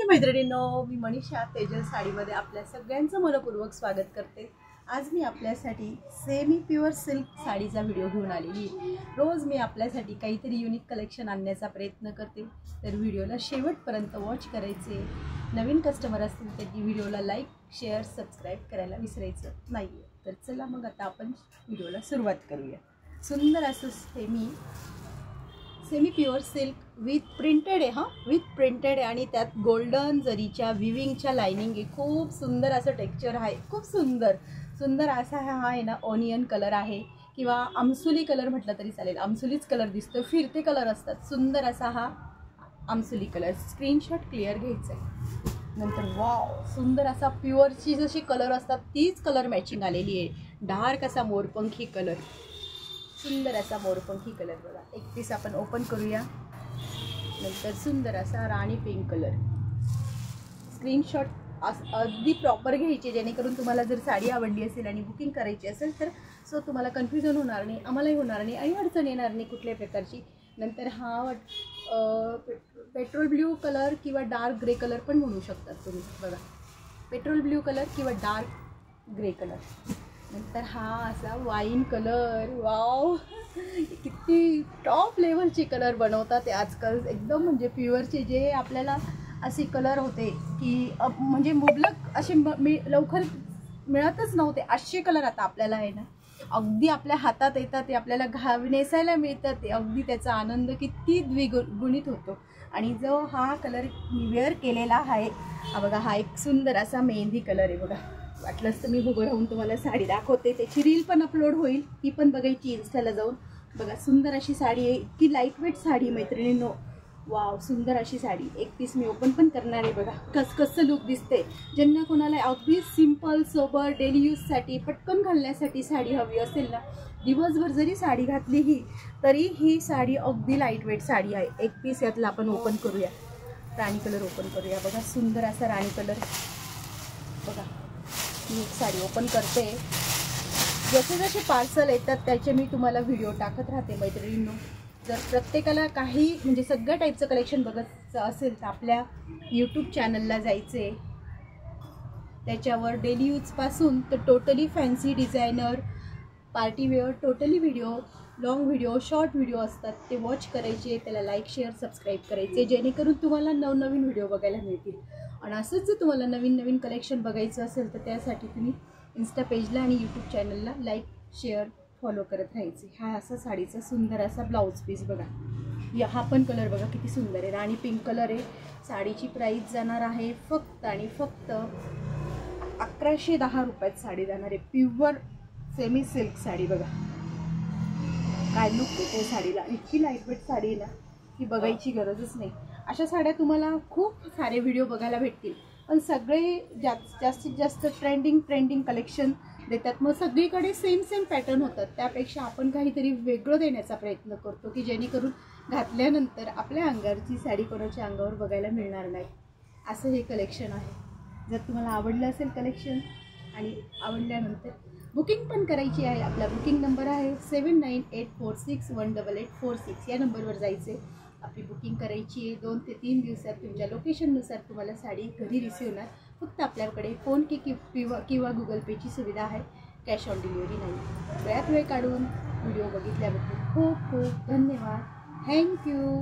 मैत्रिणींनो, मी मनीषा तेजल साडीमध्ये आपल्या सगळ्यांचं मनपूर्वक स्वागत करते। आज मी आपल्यासाठी सेमी प्युअर सिल्क साडीचा व्हिडिओ घेऊन आलेली आहे। रोज मी आपल्यासाठी काहीतरी युनिक कलेक्शन आणण्याचा प्रयत्न करते, तर व्हिडिओला शेवटपर्यंत वॉच करायचे। नवीन कस्टमर असतील त्यांनी व्हिडिओला लाईक, शेअर, सबस्क्राईब करायला विसरायचं नाही। तर चला मग आता आपण व्हिडिओला सुरुवात करूया। सुंदर असं semi pure silk with printed आहे, विथ प्रिंटेड आणि त्यात गोल्डन जरीच्या विविंगच्या लाइनिंग आहे। खूप सुंदर असं टेक्स्चर आहे, खूप सुंदर असा हा आहे ना ऑनियन कलर आहे किंवा आमसुली कलर म्हटलं तरी चालेल। आमसुलीच कलर दिसतो, फिरते कलर असतात। सुंदर असा हा आमसुली कलर, स्क्रीनशॉट क्लिअर घ्यायचा आहे। नंतर वाव, सुंदर असा प्युअरची जशी कलर असतात तीच कलर मॅचिंग आलेली आहे। डार्क असा मोरपंखी कलर, सुंदर असा मोरपंखी कलर बघा। एक पीस आपण ओपन करूया। नंतर सुंदर असा राणी पिंक कलर। स्क्रीनशॉट अगदी प्रॉपर घ्यायचे, जेणेकरून तुम्हाला जर साडी आवडली असेल आणि बुकिंग करायची असेल तर तुम्हाला कन्फ्युजन होणार नाही, आम्हालाही होणार नाही आणि अडचण येणार नाही कुठल्याही प्रकारची। नंतर हा पेट्रोल ब्ल्यू कलर किंवा डार्क ग्रे कलर पण म्हणू शकतात तुम्ही बघा। पेट्रोल ब्ल्यू कलर किंवा डार्क ग्रे कलर। नंतर हा असा वाईन कलर, वाव किती टॉप लेवलचे कलर बनवतात ते आजकाल। एकदम म्हणजे प्युअरचे जे आपल्याला असे कलर होते की म्हणजे मुबलक असे लवकर मिळतच नव्हते, असे कलर आता आपल्याला आहे ना अगदी आपल्या हातात येतात, ते आपल्याला नेसायला मिळतात, ते अगदी त्याचा आनंद किती द्विगुणित होतो। आणि जो हा कलर वेअर केलेला आहे हा बघा, हा एक सुंदर असा मेहंदी कलर आहे बघा। वाटलंच तर मी उभं राहून तुम्हाला साडी दाखवते, त्याची रील पण अपलोड होईल, ती पण बघायची इन्स्टाला जाऊन बघा। सुंदर अशी साडी आहे, इतकी लाईटवेट साडी मैत्रिणींनो, वाव सुंदर अशी साडी। एक पीस मी ओपन पण करणार आहे बघा, कसं लुक दिसते। ज्यांना कोणाला अगदी सिंपल सोबर डेली यूजसाठी पटकन घालण्यासाठी साडी हवी असेल ना, दिवसभर जरी साडी घातली तरी ही साडी अगदी लाईटवेट साडी आहे। एक पीस यातला आपण ओपन करूया, राणी कलर ओपन करूया बघा। सुंदर असा राणी कलर बघा। मी एक साडी ओपन करते, जसे जसे पार्सल येतात त्याचे मी तुम्हाला व्हिडिओ टाकत राहते मैत्रिणींनो। जर प्रत्येकाला काही म्हणजे सगळ्या टाईपचं कलेक्शन बघायचं असेल तर आपल्या यूट्यूब चॅनलला जायचे, त्याच्यावर डेली यूजपासून तर totally fancy designer, partywear totally video, long video, short video असतात, ते वॉच करायचे, त्याला लाईक, शेअर, सबस्क्राईब करायचे, जेणेकरून तुम्हाला नवनवीन व्हिडिओ बघायला मिळतील। आणि असंच जर तुम्हाला नवीन कलेक्शन बघायचं असेल तर त्यासाठी तुम्ही इन्स्टा पेजला आणि यूट्यूब चॅनलला लाईक, शेअर, फॉलो करत राहायचे। हा असा साडीचा सुंदर असा ब्लाऊज पीस बघा। हा पण कलर बघा किती सुंदर आहे, राणी पिंक कलर आहे। साडीची प्राईस जाणार आहे फक्त आणि फक्त 1110 रुपयात साडी जाणार आहे। प्युअर सेमी सिल्क साडी बघा, काय लुक देते साडीला। इतकी लाईटवेट साडी आहे ना की बघायची गरजच नाही। अशा साड्या तुम्हाला खूप सारे व्हिडिओ बघायला भेटतील, पण सगळे जास्तीत जास्त ट्रेंडिंग कलेक्शन देतात, मग सगळीकडे सेम पॅटर्न होतात। त्यापेक्षा आपण काहीतरी वेगळं देण्याचा प्रयत्न करतो की जेणेकरून घातल्यानंतर आपल्या अंगावरची साडी कोणाच्या अंगावर बघायला मिळणार नाही, असं हे कलेक्शन आहे। जर तुम्हाला आवडलं असेल कलेक्शन आणि आवडल्यानंतर बुकिंग पण करायची आहे, आपला बुकिंग नंबर आहे 7984618846। या नंबरवर जायचे, आपली बुकिंग करायची आहे। 2 ते 3 दिवसात तुमच्या लोकेशननुसार तुम्हाला साडी घरी रिसीव होणार। फक्त आपल्याकडे फोन किंवा गुगल पेची सुविधा आहे, कॅश ऑन डिलिव्हरी नाही। वेळात वेळ काढून व्हिडिओ बघितल्याबद्दल खूप खूप धन्यवाद, थँक्यू।